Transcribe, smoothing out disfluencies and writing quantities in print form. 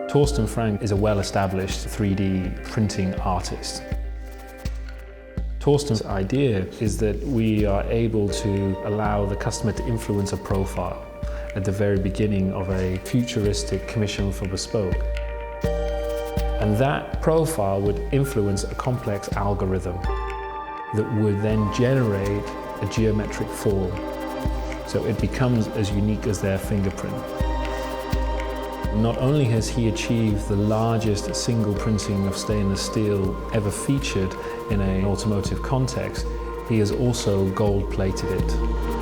Thorsten Franck is a well-established 3D printing artist. Thorsten's idea is that we are able to allow the customer to influence a profile at the very beginning of a futuristic commission for bespoke. And that profile would influence a complex algorithm that would then generate a geometric form. So it becomes as unique as their fingerprint. Not only has he achieved the largest single printing of stainless steel ever featured in an automotive context, he has also gold-plated it.